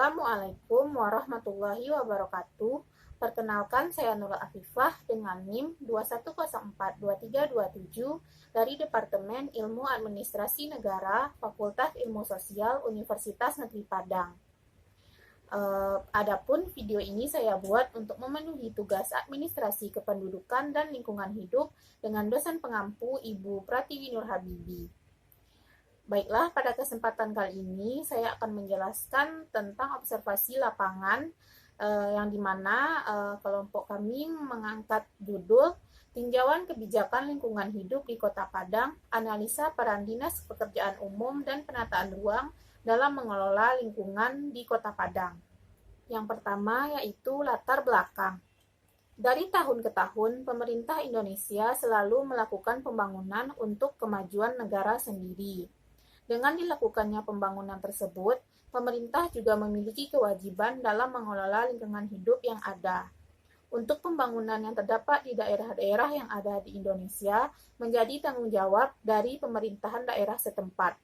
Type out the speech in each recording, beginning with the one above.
Assalamualaikum warahmatullahi wabarakatuh. Perkenalkan, saya Nurul Afifah dengan NIM 21042327 dari Departemen Ilmu Administrasi Negara, Fakultas Ilmu Sosial Universitas Negeri Padang. Adapun video ini saya buat untuk memenuhi tugas administrasi kependudukan dan lingkungan hidup dengan dosen pengampu Ibu Pratiwi Nur Habibi. Baiklah, pada kesempatan kali ini saya akan menjelaskan tentang observasi lapangan yang dimana kelompok kami mengangkat judul Tinjauan Kebijakan Lingkungan Hidup di Kota Padang, Analisa Peran Dinas Pekerjaan Umum dan Penataan Ruang dalam mengelola lingkungan di Kota Padang. Yang pertama yaitu latar belakang. Dari tahun ke tahun, pemerintah Indonesia selalu melakukan pembangunan untuk kemajuan negara sendiri. Dengan dilakukannya pembangunan tersebut, pemerintah juga memiliki kewajiban dalam mengelola lingkungan hidup yang ada. Untuk pembangunan yang terdapat di daerah-daerah yang ada di Indonesia menjadi tanggung jawab dari pemerintahan daerah setempat.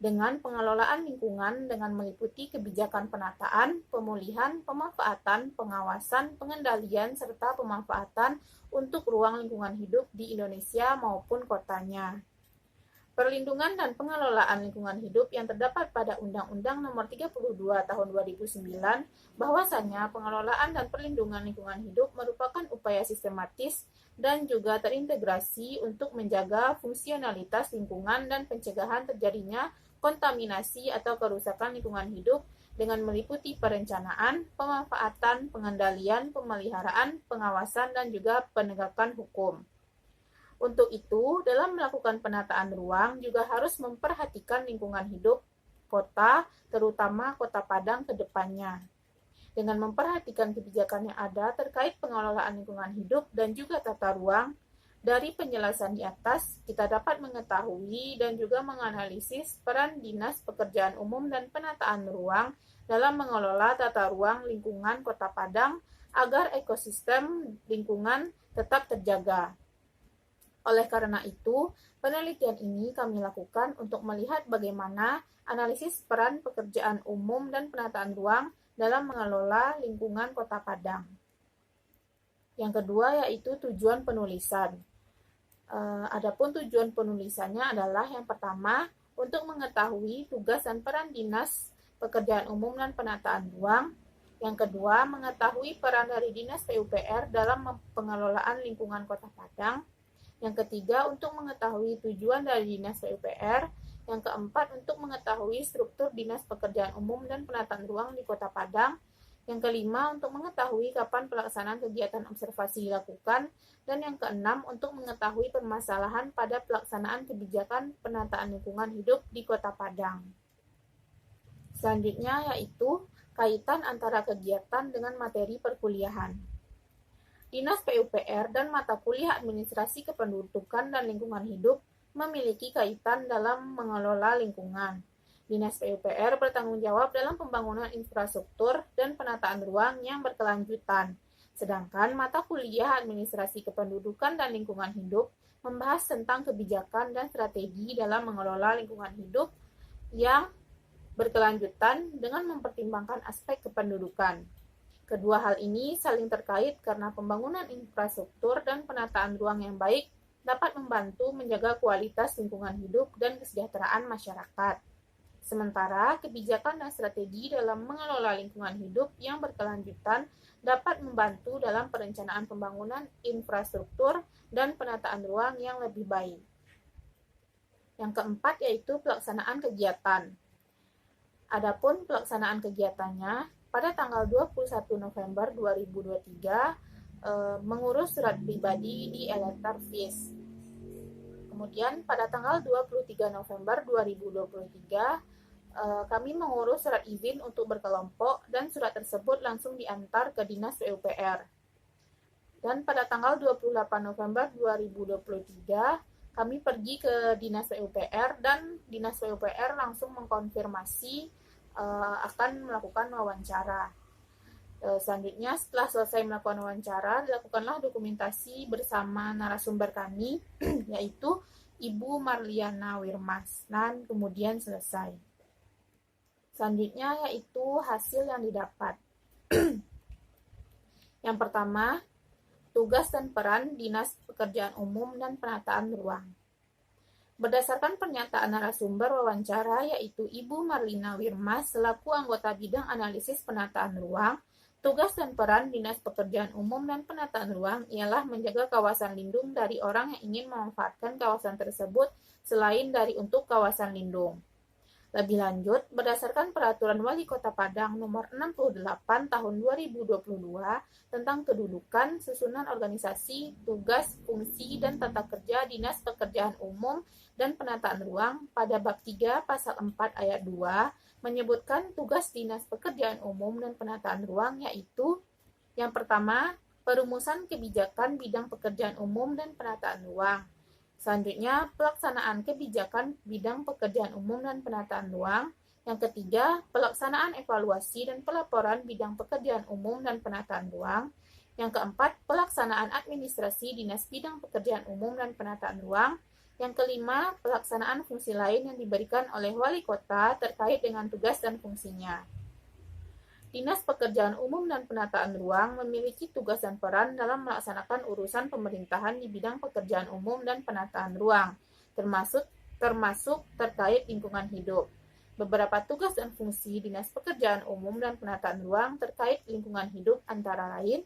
Dengan pengelolaan lingkungan dengan meliputi kebijakan penataan, pemulihan, pemanfaatan, pengawasan, pengendalian, serta pemanfaatan untuk ruang lingkungan hidup di Indonesia maupun kotanya. Perlindungan dan pengelolaan lingkungan hidup yang terdapat pada Undang-Undang Nomor 32 Tahun 2009 bahwasanya pengelolaan dan perlindungan lingkungan hidup merupakan upaya sistematis dan juga terintegrasi untuk menjaga fungsionalitas lingkungan dan pencegahan terjadinya kontaminasi atau kerusakan lingkungan hidup dengan meliputi perencanaan, pemanfaatan, pengendalian, pemeliharaan, pengawasan, dan juga penegakan hukum. Untuk itu, dalam melakukan penataan ruang juga harus memperhatikan lingkungan hidup kota, terutama Kota Padang ke depannya. Dengan memperhatikan kebijakan yang ada terkait pengelolaan lingkungan hidup dan juga tata ruang, dari penjelasan di atas, kita dapat mengetahui dan juga menganalisis peran Dinas Pekerjaan Umum dan Penataan Ruang dalam mengelola tata ruang lingkungan Kota Padang agar ekosistem lingkungan tetap terjaga. Oleh karena itu, penelitian ini kami lakukan untuk melihat bagaimana analisis peran pekerjaan umum dan penataan ruang dalam mengelola lingkungan Kota Padang. Yang kedua yaitu tujuan penulisan. Adapun tujuan penulisannya adalah yang pertama, untuk mengetahui tugas dan peran Dinas Pekerjaan Umum dan Penataan Ruang. Yang kedua, mengetahui peran dari Dinas PUPR dalam pengelolaan lingkungan Kota Padang. Yang ketiga, untuk mengetahui tujuan dari Dinas PUPR. Yang keempat, untuk mengetahui struktur Dinas Pekerjaan Umum dan Penataan Ruang di Kota Padang. Yang kelima, untuk mengetahui kapan pelaksanaan kegiatan observasi dilakukan. Dan yang keenam, untuk mengetahui permasalahan pada pelaksanaan kebijakan penataan lingkungan hidup di Kota Padang. Selanjutnya yaitu kaitan antara kegiatan dengan materi perkuliahan. Dinas PUPR dan mata kuliah Administrasi Kependudukan dan Lingkungan Hidup memiliki kaitan dalam mengelola lingkungan. Dinas PUPR bertanggung jawab dalam pembangunan infrastruktur dan penataan ruang yang berkelanjutan. Sedangkan mata kuliah Administrasi Kependudukan dan Lingkungan Hidup membahas tentang kebijakan dan strategi dalam mengelola lingkungan hidup yang berkelanjutan dengan mempertimbangkan aspek kependudukan. Kedua hal ini saling terkait karena pembangunan infrastruktur dan penataan ruang yang baik dapat membantu menjaga kualitas lingkungan hidup dan kesejahteraan masyarakat. Sementara kebijakan dan strategi dalam mengelola lingkungan hidup yang berkelanjutan dapat membantu dalam perencanaan pembangunan infrastruktur dan penataan ruang yang lebih baik. Yang keempat yaitu pelaksanaan kegiatan. Adapun pelaksanaan kegiatannya, pada tanggal 21 November 2023 mengurus surat pribadi di Eletar Fees. Kemudian pada tanggal 23 November 2023 kami mengurus surat izin untuk berkelompok dan surat tersebut langsung diantar ke Dinas PUPR. Dan pada tanggal 28 November 2023 kami pergi ke Dinas PUPR dan Dinas PUPR langsung mengkonfirmasi akan melakukan wawancara. Selanjutnya, setelah selesai melakukan wawancara, dilakukanlah dokumentasi bersama narasumber kami, yaitu Ibu Marliana Wirmas, dan kemudian selesai. Selanjutnya yaitu hasil yang didapat. Yang pertama, tugas dan peran Dinas Pekerjaan Umum dan Penataan Ruang. Berdasarkan pernyataan narasumber wawancara yaitu Ibu Marlina Wirma selaku anggota bidang analisis penataan ruang, tugas dan peran Dinas Pekerjaan Umum dan Penataan Ruang ialah menjaga kawasan lindung dari orang yang ingin memanfaatkan kawasan tersebut selain dari untuk kawasan lindung. Lebih lanjut, berdasarkan Peraturan Wali Kota Padang Nomor 68 Tahun 2022 tentang kedudukan, susunan organisasi, tugas, fungsi, dan tata kerja Dinas Pekerjaan Umum dan Penataan Ruang pada Bab 3 Pasal 4 Ayat 2 menyebutkan tugas Dinas Pekerjaan Umum dan Penataan Ruang yaitu yang pertama, perumusan kebijakan bidang pekerjaan umum dan penataan ruang. Selanjutnya, pelaksanaan kebijakan bidang pekerjaan umum dan penataan ruang. Yang ketiga, pelaksanaan evaluasi dan pelaporan bidang pekerjaan umum dan penataan ruang. Yang keempat, pelaksanaan administrasi Dinas Bidang Pekerjaan Umum dan Penataan Ruang. Yang kelima, pelaksanaan fungsi lain yang diberikan oleh wali kota terkait dengan tugas dan fungsinya. Dinas Pekerjaan Umum dan Penataan Ruang memiliki tugas dan peran dalam melaksanakan urusan pemerintahan di bidang pekerjaan umum dan penataan ruang, termasuk terkait lingkungan hidup. Beberapa tugas dan fungsi Dinas Pekerjaan Umum dan Penataan Ruang terkait lingkungan hidup antara lain: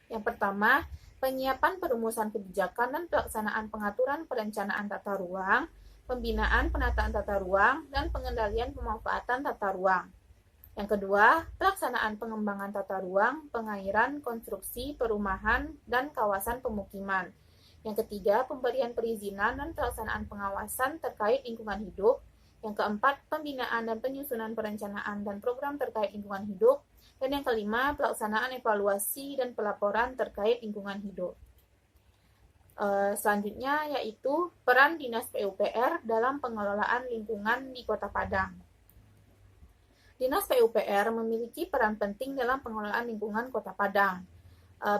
yang pertama, penyiapan perumusan kebijakan dan pelaksanaan pengaturan perencanaan tata ruang, pembinaan penataan tata ruang, dan pengendalian pemanfaatan tata ruang. Yang kedua, pelaksanaan pengembangan tata ruang, pengairan, konstruksi, perumahan, dan kawasan pemukiman. Yang ketiga, pemberian perizinan dan pelaksanaan pengawasan terkait lingkungan hidup. Yang keempat, pembinaan dan penyusunan perencanaan dan program terkait lingkungan hidup. Dan yang kelima, pelaksanaan evaluasi dan pelaporan terkait lingkungan hidup. Selanjutnya yaitu peran Dinas PUPR dalam pengelolaan lingkungan di Kota Padang. Dinas PUPR memiliki peran penting dalam pengelolaan lingkungan Kota Padang.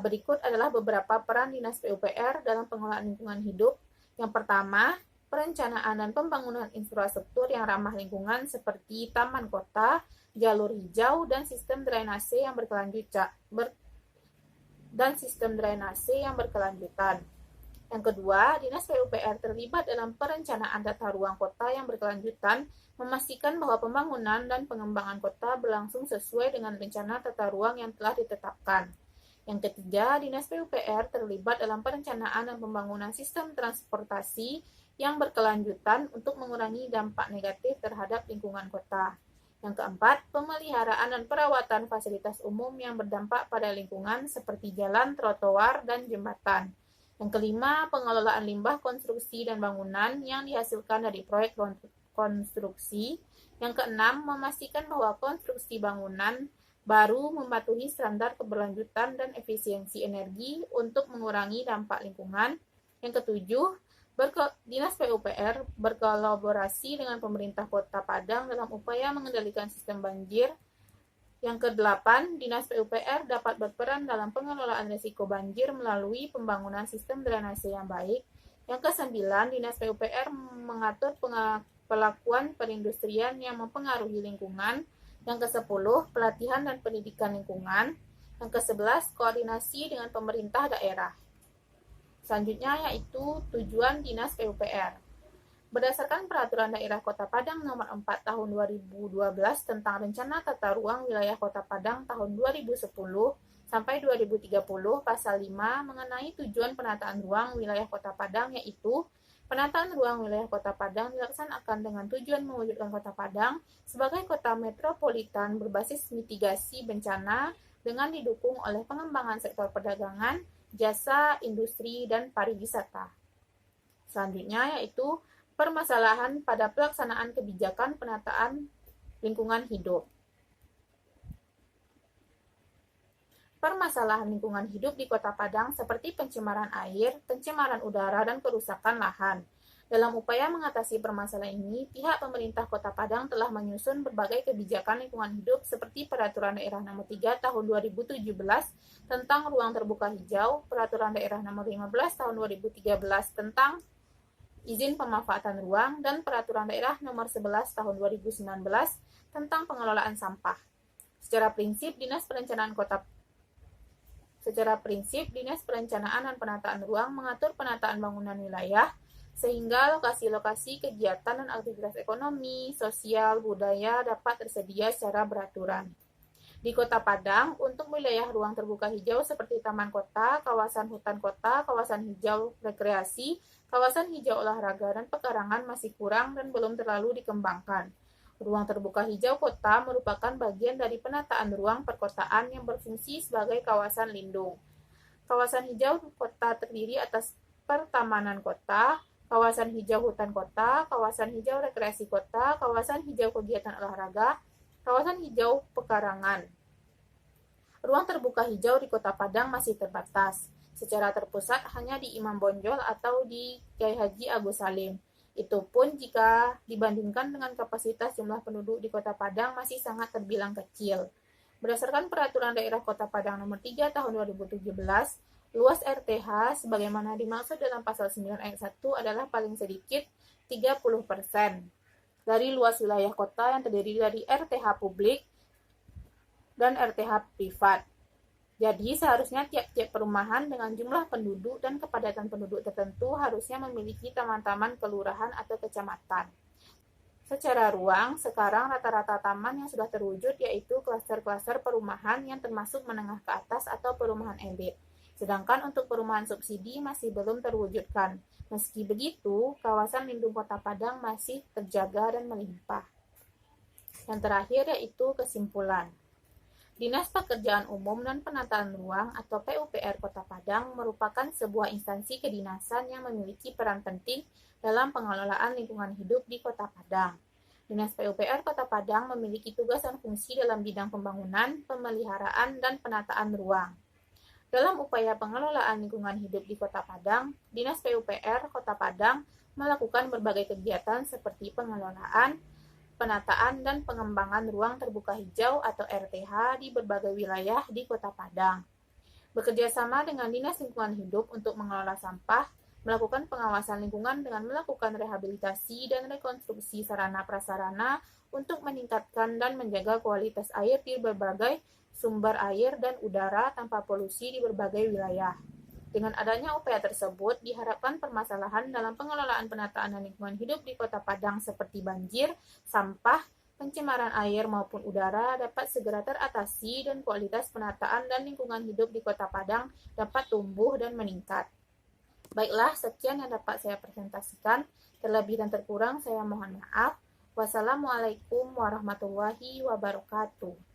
Berikut adalah beberapa peran Dinas PUPR dalam pengelolaan lingkungan hidup. Yang pertama, perencanaan dan pembangunan infrastruktur yang ramah lingkungan seperti taman kota, jalur hijau, dan sistem drainase yang berkelanjutan. Yang kedua, Dinas PUPR terlibat dalam perencanaan tata ruang kota yang berkelanjutan, memastikan bahwa pembangunan dan pengembangan kota berlangsung sesuai dengan rencana tata ruang yang telah ditetapkan. Yang ketiga, Dinas PUPR terlibat dalam perencanaan dan pembangunan sistem transportasi yang berkelanjutan untuk mengurangi dampak negatif terhadap lingkungan kota. Yang keempat, pemeliharaan dan perawatan fasilitas umum yang berdampak pada lingkungan seperti jalan, trotoar, dan jembatan. Yang kelima, pengelolaan limbah konstruksi dan bangunan yang dihasilkan dari proyek konstruksi. Yang keenam, memastikan bahwa konstruksi bangunan baru mematuhi standar keberlanjutan dan efisiensi energi untuk mengurangi dampak lingkungan. Yang ketujuh, Dinas PUPR berkolaborasi dengan pemerintah Kota Padang dalam upaya mengendalikan sistem banjir. Yang kedelapan, Dinas PUPR dapat berperan dalam pengelolaan risiko banjir melalui pembangunan sistem drainase yang baik. Yang kesembilan, Dinas PUPR mengatur pelakuan perindustrian yang mempengaruhi lingkungan. Yang kesepuluh, pelatihan dan pendidikan lingkungan. Yang kesebelas, koordinasi dengan pemerintah daerah. Selanjutnya yaitu tujuan Dinas PUPR. Berdasarkan Peraturan Daerah Kota Padang Nomor 4 Tahun 2012 tentang Rencana Tata Ruang Wilayah Kota Padang tahun 2010 sampai 2030 Pasal 5 mengenai tujuan penataan ruang wilayah Kota Padang yaitu penataan ruang wilayah Kota Padang dilaksanakan dengan tujuan mewujudkan Kota Padang sebagai kota metropolitan berbasis mitigasi bencana dengan didukung oleh pengembangan sektor perdagangan, jasa, industri, dan pariwisata. Selanjutnya yaitu permasalahan pada pelaksanaan kebijakan penataan lingkungan hidup. Permasalahan lingkungan hidup di Kota Padang seperti pencemaran air, pencemaran udara, dan kerusakan lahan. Dalam upaya mengatasi permasalahan ini, pihak pemerintah Kota Padang telah menyusun berbagai kebijakan lingkungan hidup seperti Peraturan Daerah Nomor 3 Tahun 2017 tentang ruang terbuka hijau, Peraturan Daerah Nomor 15 Tahun 2013 tentang izin pemanfaatan ruang, dan Peraturan Daerah Nomor 11 Tahun 2019 tentang pengelolaan sampah. Secara prinsip, Dinas Perencanaan dan Penataan Ruang mengatur penataan bangunan wilayah sehingga lokasi-lokasi kegiatan dan aktivitas ekonomi, sosial, budaya dapat tersedia secara beraturan. Di Kota Padang, untuk wilayah ruang terbuka hijau seperti taman kota, kawasan hutan kota, kawasan hijau rekreasi, kawasan hijau olahraga, dan pekarangan masih kurang dan belum terlalu dikembangkan. Ruang terbuka hijau kota merupakan bagian dari penataan ruang perkotaan yang berfungsi sebagai kawasan lindung. Kawasan hijau kota terdiri atas pertamanan kota, kawasan hijau hutan kota, kawasan hijau rekreasi kota, kawasan hijau kegiatan olahraga, kawasan hijau pekarangan. Ruang terbuka hijau di Kota Padang masih terbatas. Secara terpusat hanya di Imam Bonjol atau di Kiai Haji Agus Salim. Itu pun jika dibandingkan dengan kapasitas jumlah penduduk di Kota Padang masih sangat terbilang kecil. Berdasarkan Peraturan Daerah Kota Padang Nomor 3 Tahun 2017, luas RTH sebagaimana dimaksud dalam Pasal 9 Ayat 1 adalah paling sedikit 30% dari luas wilayah kota yang terdiri dari RTH publik dan RTH privat. Jadi seharusnya tiap-tiap perumahan dengan jumlah penduduk dan kepadatan penduduk tertentu harusnya memiliki taman-taman kelurahan atau kecamatan. Secara ruang, sekarang rata-rata taman yang sudah terwujud yaitu klaster-klaster perumahan yang termasuk menengah ke atas atau perumahan elit. Sedangkan untuk perumahan subsidi masih belum terwujudkan. Meski begitu, kawasan lindung Kota Padang masih terjaga dan melimpah. Yang terakhir yaitu kesimpulan. Dinas Pekerjaan Umum dan Penataan Ruang atau PUPR Kota Padang merupakan sebuah instansi kedinasan yang memiliki peran penting dalam pengelolaan lingkungan hidup di Kota Padang. Dinas PUPR Kota Padang memiliki tugas dan fungsi dalam bidang pembangunan, pemeliharaan, dan penataan ruang. Dalam upaya pengelolaan lingkungan hidup di Kota Padang, Dinas PUPR Kota Padang melakukan berbagai kegiatan seperti pengelolaan, penataan, dan pengembangan ruang terbuka hijau atau RTH di berbagai wilayah di Kota Padang. Bekerja sama dengan Dinas Lingkungan Hidup untuk mengelola sampah, melakukan pengawasan lingkungan dengan melakukan rehabilitasi dan rekonstruksi sarana-prasarana untuk meningkatkan dan menjaga kualitas air di berbagai sumber air dan udara tanpa polusi di berbagai wilayah. Dengan adanya upaya tersebut, diharapkan permasalahan dalam pengelolaan penataan dan lingkungan hidup di Kota Padang seperti banjir, sampah, pencemaran air maupun udara dapat segera teratasi dan kualitas penataan dan lingkungan hidup di Kota Padang dapat tumbuh dan meningkat. Baiklah, sekian yang dapat saya presentasikan. Terlebih dan terkurang saya mohon maaf. Wassalamualaikum warahmatullahi wabarakatuh.